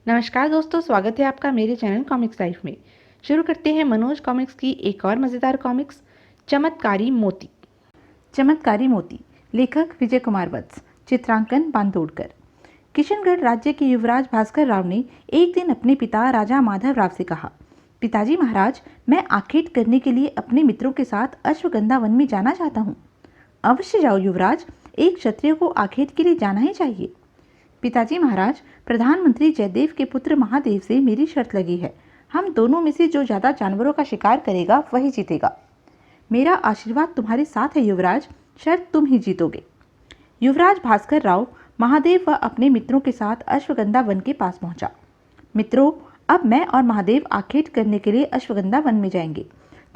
नमस्कार दोस्तों, स्वागत है आपका मेरे चैनल कॉमिक्स लाइफ में। शुरू करते हैं मनोज कॉमिक्स की एक और मज़ेदार कॉमिक्स, चमत्कारी मोती। चमत्कारी मोती, लेखक विजय कुमार वत्स, चित्रांकन बांदोडकर। किशनगढ़ राज्य के युवराज भास्कर राव ने एक दिन अपने पिता राजा माधव राव से कहा, पिताजी महाराज, मैं आखेट करने के लिए अपने मित्रों के साथ अश्वगंधा वन में जाना चाहता हूँ। अवश्य जाओ युवराज, एक क्षत्रिय को आखेट के लिए जाना ही चाहिए। पिताजी महाराज, प्रधानमंत्री जयदेव के पुत्र महादेव से मेरी शर्त लगी है। हम दोनों में से जो ज्यादा जानवरों का शिकार करेगा वही जीतेगा। मेरा आशीर्वाद तुम्हारे साथ है युवराज, शर्त तुम ही जीतोगे। युवराज भास्कर राव महादेव व अपने मित्रों के साथ अश्वगंधा वन के पास पहुंचा। मित्रों, अब मैं और महादेव आखेट करने के लिए अश्वगंधा वन में जाएंगे।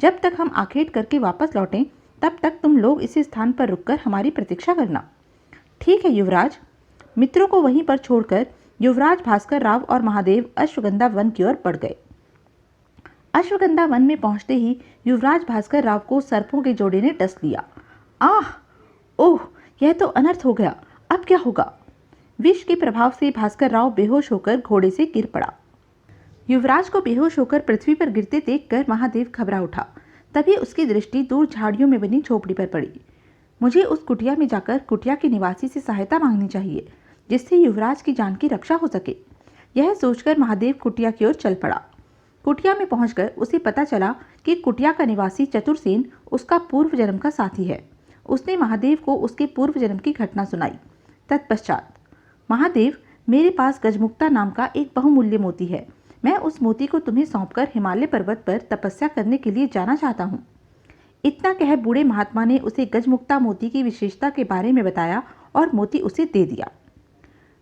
जब तक हम आखेट करके वापस लौटें तब तक तुम लोग इसी स्थान पर रुककर हमारी प्रतीक्षा करना। ठीक है युवराज। मित्रों को वहीं पर छोड़कर युवराज भास्कर राव और महादेव अश्वगंधा वन की ओर बढ़ गए। अश्वगंधा वन में पहुंचते ही युवराज भास्कर राव को सर्पों के जोड़े ने डस लिया। आह, ओह, यह तो अनर्थ हो गया। अब क्या होगा? विष के प्रभाव से भास्कर राव बेहोश होकर घोड़े से गिर पड़ा। युवराज को बेहोश होकर पृथ्वी पर गिरते देखकर महादेव घबरा उठा। तभी उसकी दृष्टि दूर झाड़ियों में बनी झोपड़ी पर पड़ी। मुझे उस कुटिया में जाकर कुटिया के निवासी से सहायता मांगनी चाहिए, जिससे युवराज की जान की रक्षा हो सके। यह सोचकर महादेव कुटिया की ओर चल पड़ा। कुटिया में पहुंचकर उसे पता चला कि कुटिया का निवासी चतुरसेन उसका पूर्व जन्म का साथी है। उसने महादेव को उसके पूर्व जन्म की घटना सुनाई। तत्पश्चात, महादेव, मेरे पास गजमुक्ता नाम का एक बहुमूल्य मोती है। मैं उस मोती को तुम्हें सौंपकर हिमालय पर्वत पर तपस्या करने के लिए जाना चाहता हूँ। इतना कह बूढ़े महात्मा ने उसे गजमुक्ता मोती की विशेषता के बारे में बताया और मोती उसे दे दिया।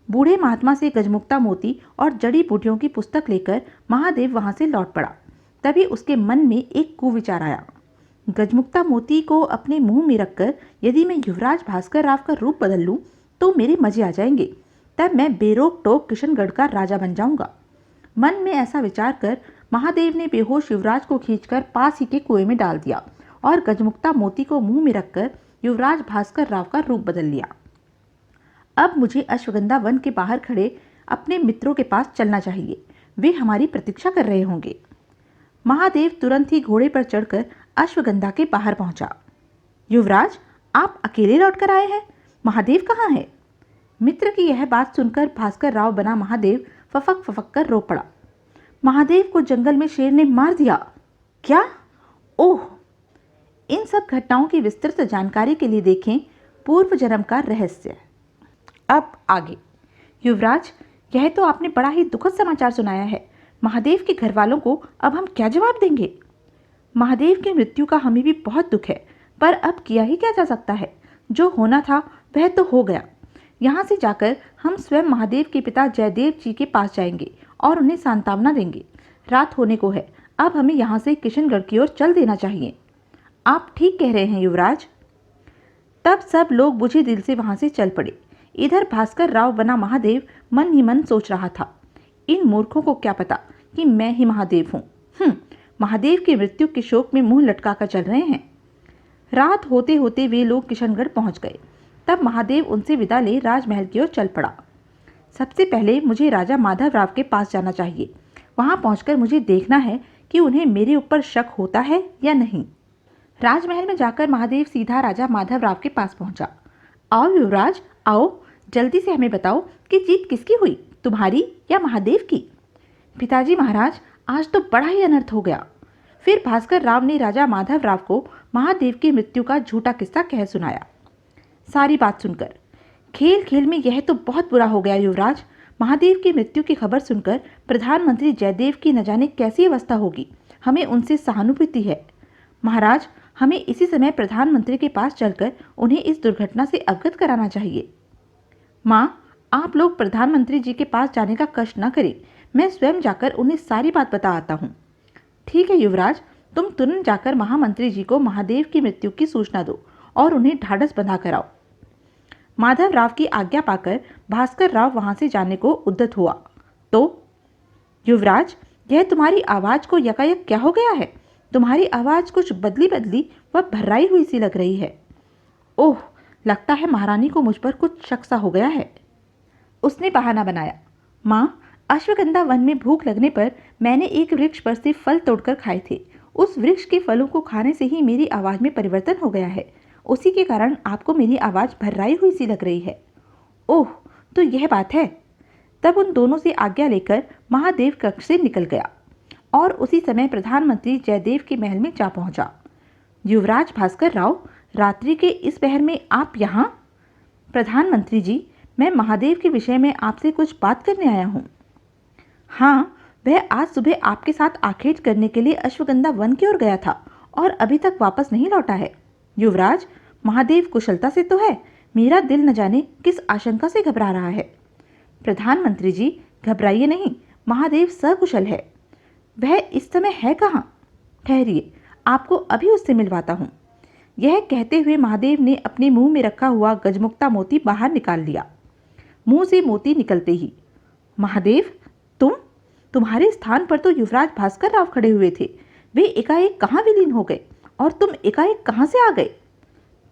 बूढ़े महात्मा से गजमुक्ता मोती और जड़ी बूटियों की पुस्तक लेकर महादेव वहां से लौट पड़ा। तभी उसके मन में एक कुविचार आया। गजमुक्ता मोती को अपने मुंह में रखकर यदि मैं युवराज भास्कर राव का रूप बदल लूं तो मेरे मजे आ जाएंगे। तब मैं बेरोक टोक किशनगढ़ का राजा बन जाऊंगा। मन में ऐसा विचार कर महादेव ने बेहोश युवराज को खींचकर पास ही के कुएं में डाल दिया और गजमुक्ता मोती को मुंह में रखकर युवराज भास्कर राव का रूप बदल लिया। अब मुझे अश्वगंधा वन के बाहर खड़े अपने मित्रों के पास चलना चाहिए। वे हमारी प्रतीक्षा कर रहे होंगे। महादेव तुरंत ही घोड़े पर चढ़कर अश्वगंधा के बाहर पहुंचा। युवराज, आप अकेले लौटकर आए हैं? महादेव कहाँ है? मित्र की यह बात सुनकर भास्कर राव बना महादेव फफक फफक कर रो पड़ा। महादेव को जंगल में शेर ने मार दिया। क्या? ओह! इन सब घटनाओं की विस्तृत जानकारी के लिए देखें पूर्व जन्म का रहस्य। अब आगे। युवराज, यह तो आपने बड़ा ही दुखद समाचार सुनाया है। महादेव के घर वालों को अब हम क्या जवाब देंगे? महादेव की मृत्यु का हमें भी बहुत दुख है, पर अब किया ही क्या जा सकता है। जो होना था वह तो हो गया। यहाँ से जाकर हम स्वयं महादेव के पिता जयदेव जी के पास जाएंगे और उन्हें सांत्वना देंगे। रात होने को है, अब हमें यहाँ से किशनगढ़ की ओर चल देना चाहिए। आप ठीक कह रहे हैं युवराज। तब सब लोग बुझे दिल से वहां से चल पड़े। इधर भास्कर राव बना महादेव मन ही मन सोच रहा था, इन मूर्खों को क्या पता कि मैं ही महादेव हूँ। महादेव की मृत्यु के शोक में मुंह लटका कर चल रहे हैं। रात होते होते वे लोग किशनगढ़ पहुंच गए। तब महादेव उनसे विदा ले राजमहल की ओर चल पड़ा। सबसे पहले मुझे राजा माधव राव के पास जाना चाहिए। वहां पहुंचकर मुझे देखना है कि उन्हें मेरे ऊपर शक होता है या नहीं। राजमहल में जाकर महादेव सीधा राजा माधव राव के पास पहुंचा। आओ युवराज, आओ, जल्दी से हमें बताओ कि जीत किसकी हुई, तुम्हारी या महादेव की? पिताजी महाराज, आज तो बड़ा ही अनर्थ हो गया। फिर भास्कर राव ने राजा माधव राव को महादेव की मृत्यु का झूठा किस्सा कह सुनाया। सारी बात सुनकर, खेल खेल में यह तो बहुत बुरा हो गया युवराज। महादेव की मृत्यु की खबर सुनकर प्रधानमंत्री जयदेव की न जाने कैसी अवस्था होगी। हमें उनसे सहानुभूति है। महाराज, हमें इसी समय प्रधानमंत्री के पास चलकर उन्हें इस दुर्घटना से अवगत कराना चाहिए। माँ, आप लोग प्रधानमंत्री जी के पास जाने का कष्ट न करें। मैं स्वयं जाकर उन्हें सारी बात बता आता हूँ। ठीक है युवराज, तुम तुरंत जाकर महामंत्री जी को महादेव की मृत्यु की सूचना दो और उन्हें ढाढ़स बंधा कराओ। माधव राव की आज्ञा पाकर भास्कर राव वहां से जाने को उद्यत हुआ तो, युवराज, यह तुम्हारी आवाज को यकायक क्या हो गया है? तुम्हारी आवाज कुछ बदली बदली व भर्राई हुई सी लग रही है। ओह, लगता है महारानी को मुझ पर कुछ शक सा हो गया है। उसने बहाना बनाया। माँ, अश्वगंधा वन में भूख लगने पर मैंने एक वृक्ष पर से फल तोड़कर खाए थे। उस वृक्ष के फलों को खाने से ही मेरी आवाज में परिवर्तन हो गया है। उसी के कारण आपको मेरी आवाज भर्राई हुई सी लग रही है। ओह, तो यह बात है। तब उन दोनों से आज्ञा लेकर महादेव कक्ष से निकल गया और उसी समय प्रधानमंत्री जयदेव के महल में जा पहुंचा। युवराज भास्कर राव, रात्रि के इस पहर में आप यहाँ? प्रधानमंत्री जी, मैं महादेव के विषय में आपसे कुछ बात करने आया हूँ। हाँ, वह आज सुबह आपके साथ आखेट करने के लिए अश्वगंधा वन की ओर गया था और अभी तक वापस नहीं लौटा है। युवराज, महादेव कुशलता से तो है, मेरा दिल न जाने किस आशंका से घबरा रहा है। प्रधानमंत्री जी, घबराइए नहीं, महादेव सकुशल है। वह इस समय है कहाँ? ठहरिए, आपको अभी उससे मिलवाता हूँ। यह कहते हुए महादेव ने अपने मुंह में रखा हुआ गजमुक्ता मोती बाहर निकाल लिया। मुंह से मोती निकलते ही, महादेव, तुम्हारे स्थान पर तो युवराज भास्कर राव खड़े हुए थे। वे एकाएक कहाँ विलीन हो गए और तुम एकाएक कहाँ से आ गए?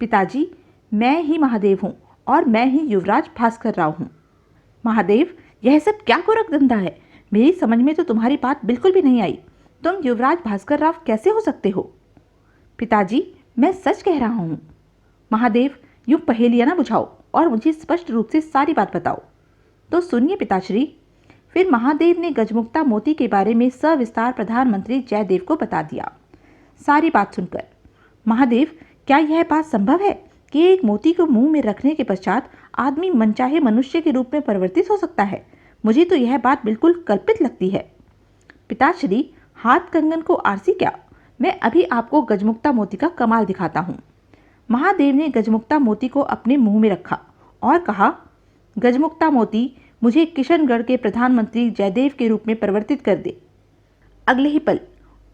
पिताजी, मैं ही महादेव हूँ और मैं ही युवराज भास्कर राव हूँ। महादेव, यह सब क्या गोरख धंधा है? मेरी समझ में तो तुम्हारी बात बिल्कुल भी नहीं आई। तुम युवराज भास्कर राव कैसे हो सकते हो? पिताजी, मैं सच कह रहा हूँ। महादेव, यूँ पहेलियाँ ना बुझाओ और मुझे स्पष्ट रूप से सारी बात बताओ। तो सुनिए पिताश्री। फिर महादेव ने गजमुक्ता मोती के बारे में सविस्तार प्रधानमंत्री जयदेव को बता दिया। सारी बात सुनकर, महादेव, क्या यह बात संभव है कि एक मोती को मुंह में रखने के पश्चात आदमी मनचाहे मनुष्य के रूप में परिवर्तित हो सकता है? मुझे तो यह बात बिल्कुल कल्पित लगती है। पिताश्री, हाथ कंगन को आरसी क्या? मैं अभी आपको गजमुक्ता मोती का कमाल दिखाता हूँ। महादेव ने गजमुक्ता मोती को अपने मुंह में रखा और कहा, गजमुक्ता मोती, मुझे किशनगढ़ के प्रधानमंत्री जयदेव के रूप में परिवर्तित कर दे। अगले ही पल,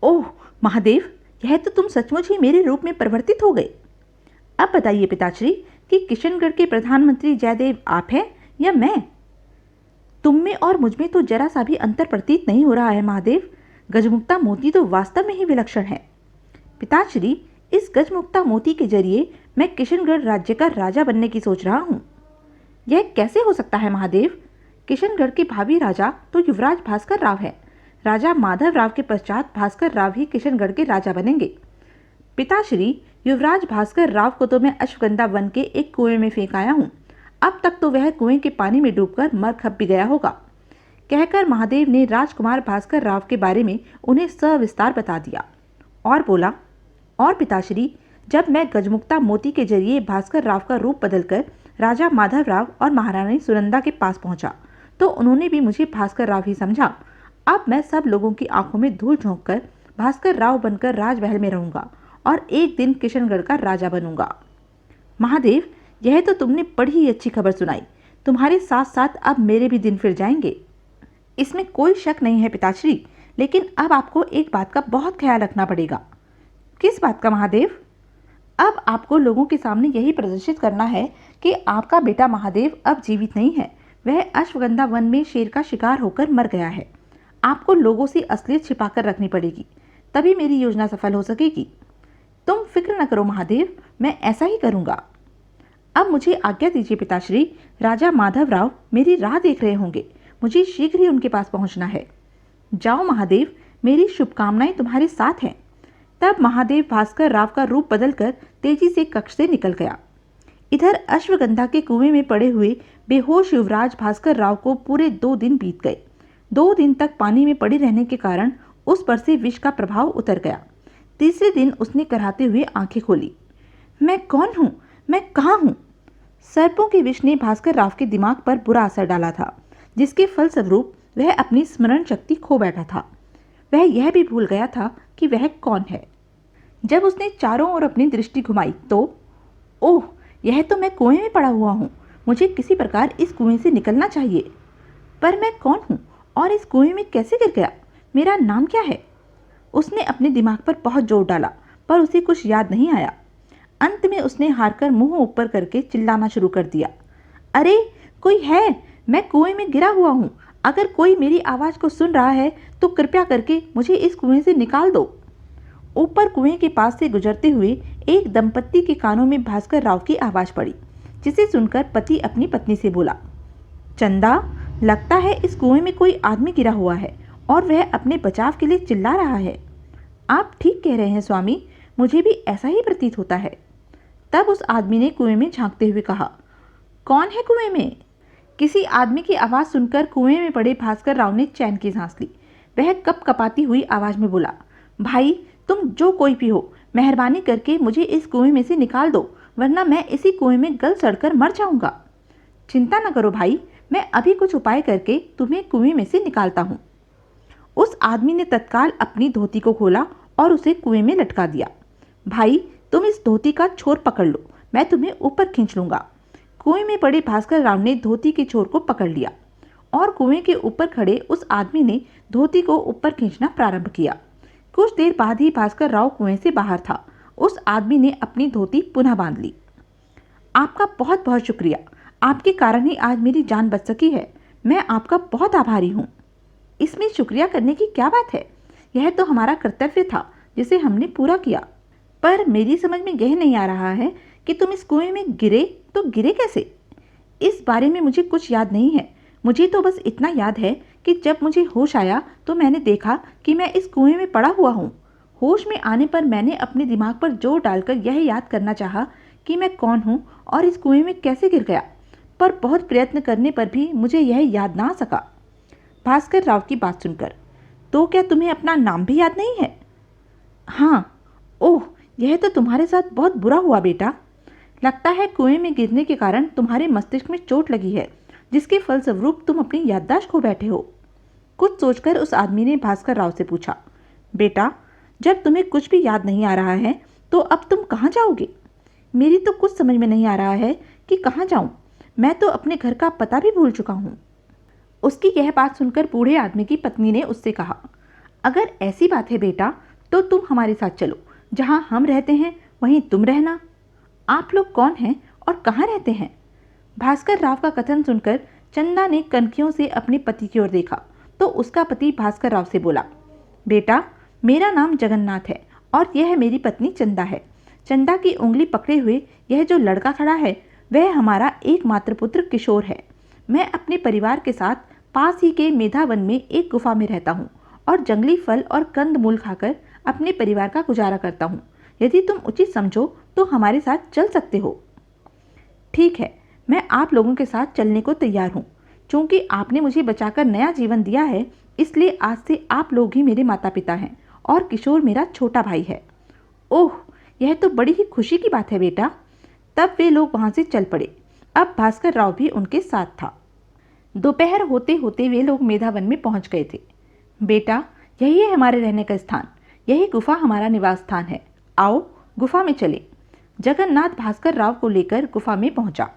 ओह महादेव, यह तो तुम सचमुच ही मेरे रूप में परिवर्तित हो गए। अब बताइए पिताश्री कि किशनगढ़ के प्रधानमंत्री जयदेव आप हैं या मैं? तुम में और मुझ में तो जरा सा भी अंतर प्रतीत नहीं हो रहा है महादेव। गजमुक्ता मोती तो वास्तव में ही विलक्षण है। पिताश्री, इस गजमुक्ता मोती के जरिए मैं किशनगढ़ राज्य का राजा बनने की सोच रहा हूँ। यह कैसे हो सकता है महादेव? किशनगढ़ के भावी राजा तो युवराज भास्कर राव है। राजा माधव राव के पश्चात भास्कर राव ही किशनगढ़ के राजा बनेंगे। पिताश्री, युवराज भास्कर राव को तो मैं अश्वगंधा वन के एक कुएं में फेंक आया हूँ। अब तक तो वह कुएं के पानी में डूबकर मर खप भी गया होगा। कहकर महादेव ने राजकुमार भास्कर राव के बारे में उन्हें सविस्तार बता दिया और बोला, और पिताश्री, जब मैं गजमुक्ता मोती के जरिए भास्कर राव का रूप बदलकर राजा माधव राव और महारानी सुनंदा के पास पहुंचा तो उन्होंने भी मुझे भास्कर राव ही समझा। अब मैं सब लोगों की आंखों में धूल झोंककर भास्कर राव बनकर राजमहल में रहूंगा और एक दिन किशनगढ़ का राजा बनूंगा। महादेव, यह तो तुमने बड़ी ही अच्छी खबर सुनाई। तुम्हारे साथ साथ अब मेरे भी दिन फिर जाएंगे, इसमें कोई शक नहीं है पिताश्री। लेकिन अब आपको एक बात का बहुत ख्याल रखना पड़ेगा। किस बात का महादेव? अब आपको लोगों के सामने यही प्रदर्शित करना है कि आपका बेटा महादेव अब जीवित नहीं है। वह अश्वगंधा वन में शेर का शिकार होकर मर गया है। आपको लोगों से असलियत छिपाकर रखनी पड़ेगी, तभी मेरी योजना सफल हो सकेगी। तुम फिक्र न करो महादेव, मैं ऐसा ही करूंगा। अब मुझे आज्ञा दीजिए पिताश्री। राजा माधव राव मेरी राह देख रहे होंगे। मुझे शीघ्र ही उनके पास पहुंचना है। जाओ महादेव, मेरी शुभकामनाएं तुम्हारे साथ हैं। तब महादेव भास्कर राव का रूप बदलकर तेजी से कक्ष से निकल गया। इधर अश्वगंधा के कुएं में पड़े हुए बेहोश युवराज भास्कर राव को पूरे 2 दिन बीत गए। 2 दिन तक पानी में पड़े रहने के कारण उस पर से विष का प्रभाव उतर गया। तीसरे दिन उसने कराहते हुए आंखें खोली। मैं कौन हूँ? मैं कहाँ हूँ? सर्पों के विष ने भास्कर राव के दिमाग पर बुरा असर डाला था, जिसके फलस्वरूप वह अपनी स्मरण शक्ति खो बैठा था। वह यह भी भूल गया था कि वह कौन है। जब उसने चारों ओर अपनी दृष्टि घुमाई तो ओह, यह तो मैं कुएं में पड़ा हुआ हूँ। मुझे किसी प्रकार इस कुएं से निकलना चाहिए। पर मैं कौन हूँ और इस कुएं में कैसे गिर गया? मेरा नाम क्या है? उसने अपने दिमाग पर बहुत जोर डाला, पर उसे कुछ याद नहीं आया। अंत में उसने हारकर मुंह ऊपर करके चिल्लाना शुरू कर दिया, अरे कोई है, मैं कुएं में गिरा हुआ हूँ। अगर कोई मेरी आवाज़ को सुन रहा है तो कृपया करके मुझे इस कुएं से निकाल दो। ऊपर कुएं के पास से गुजरते हुए एक दंपत्ति के कानों में भास्कर राव की आवाज़ पड़ी, जिसे सुनकर पति अपनी पत्नी से बोला, चंदा, लगता है इस कुएं में कोई आदमी गिरा हुआ है और वह अपने बचाव के लिए चिल्ला रहा है। आप ठीक कह रहे हैं स्वामी, मुझे भी ऐसा ही प्रतीत होता है। तब उस आदमी ने कुएं में झांकते हुए कहा, कौन है कुएं में? किसी आदमी की आवाज़ सुनकर कुएं में पड़े भास्कर राव ने चैन की सांस ली। वह कपकपाती हुई आवाज़ में बोला, भाई तुम जो कोई भी हो, मेहरबानी करके मुझे इस कुएं में से निकाल दो, वरना मैं इसी कुएं में गल सड़कर मर जाऊंगा। चिंता न करो भाई, मैं अभी कुछ उपाय करके तुम्हें कुएं में से निकालता हूँ। उस आदमी ने तत्काल अपनी धोती को खोला और उसे कुएं में लटका दिया। भाई तुम इस धोती का छोर पकड़ लो, मैं तुम्हें ऊपर खींच लूंगा। कुएं में पड़े भास्कर राव ने धोती के छोर को पकड़ लिया और कुएं के ऊपर खड़े उस आदमी ने धोती को ऊपर खींचना प्रारंभ किया। कुछ देर बाद ही भास्कर राव कुएं से बाहर था। उस आदमी ने अपनी धोती पुनः बांध ली। आपका बहुत बहुत शुक्रिया, आपके कारण ही आज मेरी जान बच सकी है। मैं आपका बहुत आभारी हूँ। इसमें शुक्रिया करने की क्या बात है? यह तो हमारा कर्तव्य था जिसे हमने पूरा किया। पर मेरी समझ में यह नहीं आ रहा है कि तुम इस कुएं में गिरे तो गिरे कैसे? इस बारे में मुझे कुछ याद नहीं है। मुझे तो बस इतना याद है कि जब मुझे होश आया तो मैंने देखा कि मैं इस कुएं में पड़ा हुआ हूँ। होश में आने पर मैंने अपने दिमाग पर जोर डालकर यह याद करना चाहा कि मैं कौन हूँ और इस कुएं में कैसे गिर गया, पर बहुत प्रयत्न करने पर भी मुझे यह याद ना आ सका। भास्कर राव की बात सुनकर, तो क्या तुम्हें अपना नाम भी याद नहीं है? हाँ। ओह, यह तो तुम्हारे साथ बहुत बुरा हुआ बेटा। लगता है कुएं में गिरने के कारण तुम्हारे मस्तिष्क में चोट लगी है, जिसके फलस्वरूप तुम अपनी याददाश्त खो बैठे हो। कुछ सोचकर उस आदमी ने भास्कर राव से पूछा, बेटा जब तुम्हें कुछ भी याद नहीं आ रहा है तो अब तुम कहाँ जाओगे? मेरी तो कुछ समझ में नहीं आ रहा है कि कहाँ जाऊँ। मैं तो अपने घर का पता भी भूल चुका हूँ। उसकी यह बात सुनकर बूढ़े आदमी की पत्नी ने उससे कहा, अगर ऐसी बात है बेटा तो तुम हमारे साथ चलो। जहाँ हम रहते हैं वहीं तुम रहना। आप लोग कौन हैं और कहाँ रहते हैं? भास्कर राव का कथन सुनकर चंदा ने कनखियों से अपने पति की ओर देखा तो उसका पति भास्कर राव से बोला, बेटा मेरा नाम जगन्नाथ है और यह मेरी पत्नी चंदा है। चंदा की उंगली पकड़े हुए यह जो लड़का खड़ा है वह हमारा एकमात्र पुत्र किशोर है। मैं अपने परिवार के साथ पास ही के मेधावन में एक गुफा में रहता हूँ और जंगली फल और कंद मूल खाकर अपने परिवार का गुजारा करता हूँ। यदि तुम उचित समझो तो हमारे साथ चल सकते हो। ठीक है, मैं आप लोगों के साथ चलने को तैयार हूँ। चूंकि आपने मुझे बचाकर नया जीवन दिया है, इसलिए आज से आप लोग ही मेरे माता पिता हैं और किशोर मेरा छोटा भाई है। ओह, यह तो बड़ी ही खुशी की बात है बेटा। तब वे लोग वहाँ से चल पड़े। अब भास्कर राव भी उनके साथ था। दोपहर होते होते वे लोग मेधावन में पहुँच गए थे। बेटा यही है हमारे रहने का स्थान, यही गुफा हमारा निवास स्थान है। आओ गुफा में चले। जगन्नाथ भास्कर राव को लेकर गुफा में पहुंचा।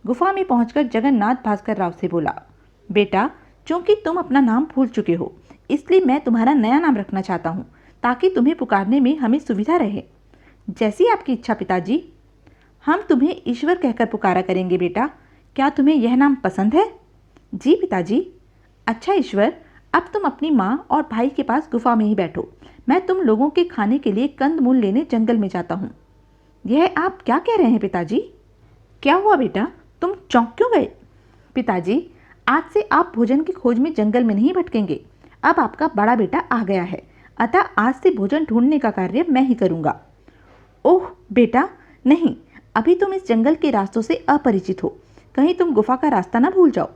गुफा में पहुंचकर जगन्नाथ भास्कर राव से बोला, बेटा चूंकि तुम अपना नाम भूल चुके हो, इसलिए मैं तुम्हारा नया नाम रखना चाहता हूँ ताकि तुम्हें पुकारने में हमें सुविधा रहे। जैसी आपकी इच्छा पिताजी। हम तुम्हें ईश्वर कहकर पुकारा करेंगे बेटा। क्या तुम्हें यह नाम पसंद है? जी पिताजी। अच्छा ईश्वर, अब तुम अपनी माँ और भाई के पास गुफा में ही बैठो। मैं तुम लोगों के खाने के लिए कंद मूल लेने जंगल में जाता हूँ। यह आप क्या कह रहे हैं पिताजी? क्या हुआ बेटा, तुम चौंक क्यों गए? पिताजी आज से आप भोजन की खोज में जंगल में नहीं भटकेंगे। अब आपका बड़ा बेटा आ गया है, अतः आज से भोजन ढूंढने का कार्य मैं ही करूँगा। ओह बेटा नहीं, अभी तुम इस जंगल के रास्तों से अपरिचित हो, कहीं तुम गुफा का रास्ता ना भूल जाओ।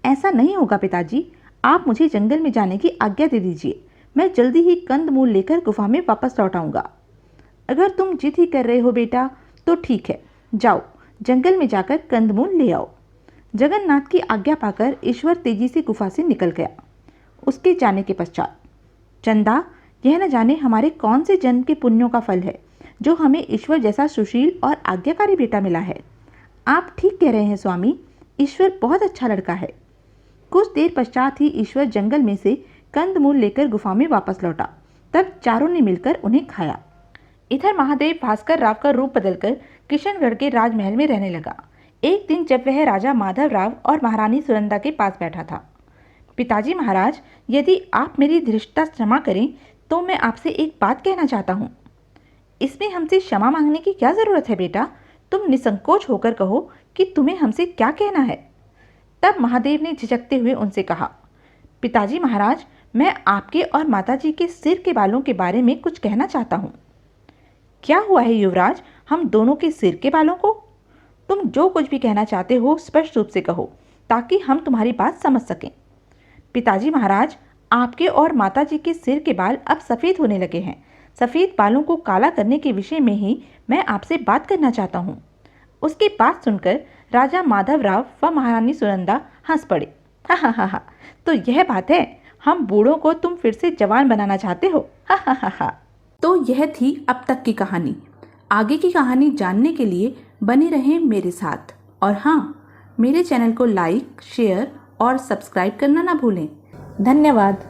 ऐसा नहीं होगा पिताजी, आप मुझे जंगल में जाने की आज्ञा दे दीजिए। मैं जल्दी ही कंद मूल लेकर गुफा में वापस लौट आऊँगा। अगर तुम जिद ही कर रहे हो बेटा तो ठीक है, जाओ जंगल में जाकर कंद मूल ले आओ। जगन्नाथ की आज्ञा पाकर ईश्वर तेजी से गुफा से निकल गया। उसके जाने के पश्चात, चंदा यह न जाने हमारे कौन से जन्म के पुण्यों का फल है जो हमें ईश्वर जैसा सुशील और आज्ञाकारी बेटा मिला है। आप ठीक कह रहे हैं स्वामी, ईश्वर बहुत अच्छा लड़का है। कुछ देर पश्चात ही ईश्वर जंगल में से कंदमूल लेकर गुफा में वापस लौटा। तब चारों ने मिलकर उन्हें खाया। इधर महादेव भास्कर राव का रूप बदलकर किशनगढ़ के राजमहल में रहने लगा। एक दिन जब वह राजा माधव राव और महारानी सुनंदा के पास बैठा था, पिताजी महाराज, यदि आप मेरी धृष्टता क्षमा करें तो मैं आपसे एक बात कहना चाहता हूँ। इसमें हमसे क्षमा मांगने की क्या ज़रूरत है बेटा? तुम निसंकोच होकर कहो कि तुम्हें हमसे क्या कहना है। तब महादेव ने झिझकते हुए उनसे कहा, पिताजी महाराज, मैं आपके और माताजी के सिर के बालों के बारे में कुछ कहना चाहता हूँ। क्या हुआ है युवराज, हम दोनों के सिर के बालों को? तुम जो कुछ भी कहना चाहते हो स्पष्ट रूप से कहो, ताकि हम तुम्हारी बात समझ सकें। पिताजी महाराज, आपके और माताजी के सिर के बाल अब सफ़ेद होने लगे हैं। सफ़ेद बालों को काला करने के विषय में ही मैं आपसे बात करना चाहता हूँ। उसकी बात सुनकर राजा माधवराव व महारानी सुनंदा हंस पड़े। हा हा हा हा, तो यह बात है, हम बूढ़ों को तुम फिर से जवान बनाना चाहते हो। हा हा हा हा। तो यह थी अब तक की कहानी। आगे की कहानी जानने के लिए बने रहें मेरे साथ। और हाँ, मेरे चैनल को लाइक, शेयर और सब्सक्राइब करना ना भूलें। धन्यवाद।